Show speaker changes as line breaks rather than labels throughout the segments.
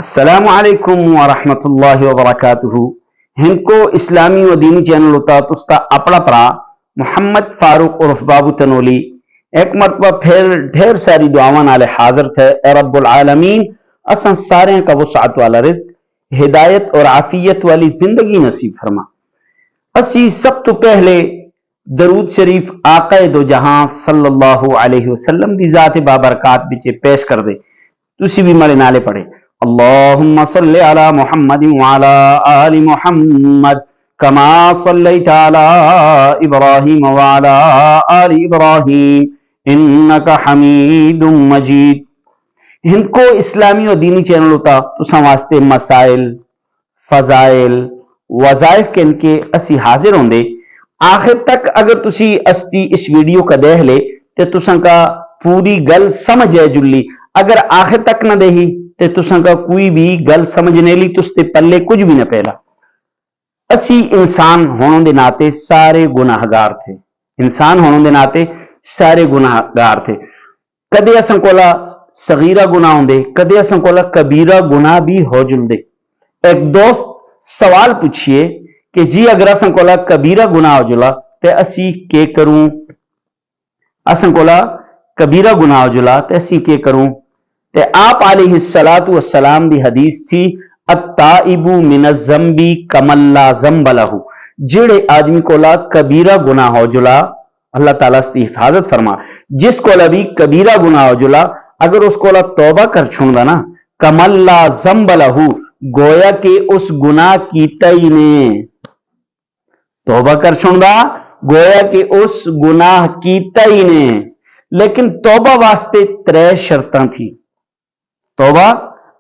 السلام علیکم ورحمۃ اللہ وبرکاتہ. ہندکو اسلامی و دینی چینل ہوتا تستا اپنا پرا محمد فاروق عرف بابو تنولی ایک مرتبہ پھر ڈھیر ساری دعاواں نالے حاضر تھے. اے رب العالمین اساں سارے کا وسعت والا رزق، ہدایت اور عافیت والی زندگی نصیب فرما. اسی سب تو پہلے درود شریف آقا دو جہاں صلی اللہ علیہ وسلم دی ذات بابرکات بچے پیش کر دے. تسی بھی مارے نالے پڑھے اللہم صلی علی محمد وعلی آل محمد کما صلیت علی ابراہیم وعلی آل ابراہیم انکا حمید مجید. ہند کو اسلامی اور دینی چینل ہوتا تساں واسطے مسائل، فضائل، وظائف کے ان کے اسی حاضر ہوں دے. آخر تک اگر تسی استی اس ویڈیو کا دیکھ لے تے تساں کا پوری گل سمجھ ہے جلی. اگر آخر تک نہ دیہی تے تساں کا کوئی بھی گل سمجھنے لی تستے پلے کچھ بھی نہ پہلا. اسی انسان ہونوں دے ناتے سارے گناہگار تھے. انسان ہونوں دے ناتے سارے گناہگار تھے. کدے اساں کولا صغیرہ گناہ ہوں دے، کدے اساں کولا کبیرہ گناہ بھی ہو جل دے. ایک دوست سوال پوچھئے کہ جی اگر اساں کولا کبیرہ گناہ ہو جلا تے اسی کے کروں؟ اساں کولا کبیرہ گناہ ہو جلا تے اسی کے کروں؟ تے آپ علیہ السلام دی حدیث تھی التائب من الذنب کمن لا ذنب لہ. جڑے آدمی کولا کبیرہ گناہ ہو جلا اللہ تعالیٰ اس کی حفاظت فرما. جس کولا بھی کبیرہ گناہ ہو جلا اگر اس کولا توبہ کر چھوڑا نا کمن لا ذنب لہ، گویا کہ اس گناہ کیتا ہی نے. توبہ کر چھوڑا گویا کہ اس گناہ کیتا ہی نے. لیکن توبہ واسطے 3 شرطاں تھی. توبہ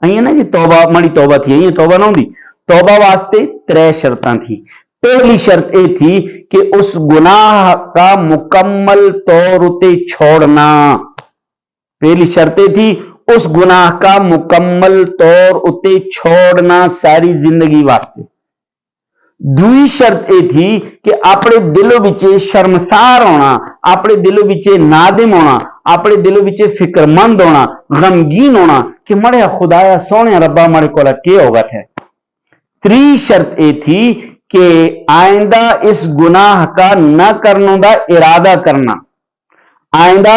ہے نا جی، توبہ مڑی توبہ تھی، یہ توبہ نہ ہوندی. توبہ واسطے 3 شرطاں تھی. پہلی شرط یہ تھی کہ اس گناہ کا مکمل طور اتے چھوڑنا. پہلی شرط یہ تھی اس گناہ کا مکمل طور اتے چھوڑنا ساری زندگی واسطے. دوئی شرط یہ تھی کہ اپنے دلوں بچے شرمسار ہونا، اپنے دلوں بچے نادم ہونا، اپنے دلوں بچے فکر مند ہونا، غمگین ہونا کہ مڑے خدایا سونے ربا مڑے کولا کیا ہوگا تھے. 3 شرط یہ تھی کہ آئندہ اس گناہ کا نہ کرنے دا ارادہ کرنا. آئندہ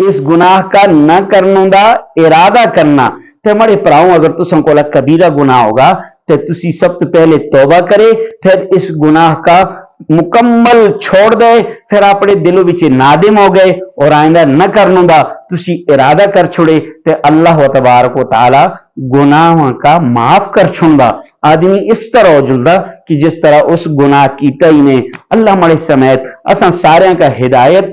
اس گناہ کا نہ کرنے دا ارادہ کرنا. تے مڑے پراؤں اگر تساں کولا کبیرہ گناہ ہوگا تے تسی سب تو پہلے توبہ کرے، پھر اس گناہ کا مکمل چھوڑ دے، پھر اپنے دلوں بچے نادم ہو گئے اور آئندہ نہ کرنے دا تسی ارادہ کر چھوڑے تے اللہ تبارک و تعالی گناہ کا معاف کر چھوڑا. آدمی اس طرح ہو جلدا کہ جس طرح اس گناہ کیتا ہی نے. اللہ مڑے سمیت اساں سارے کا ہدایت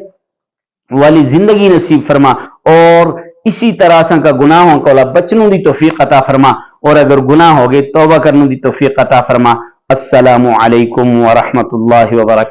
والی زندگی نصیب فرما اور اسی طرح اساں کا گناہوں کو بچنوں دی توفیق عطا فرما اور اگر گناہ ہو گئے توبہ کرنے دی توفیق عطا فرما. السلام علیکم ورحمۃ اللہ وبرکاتہ.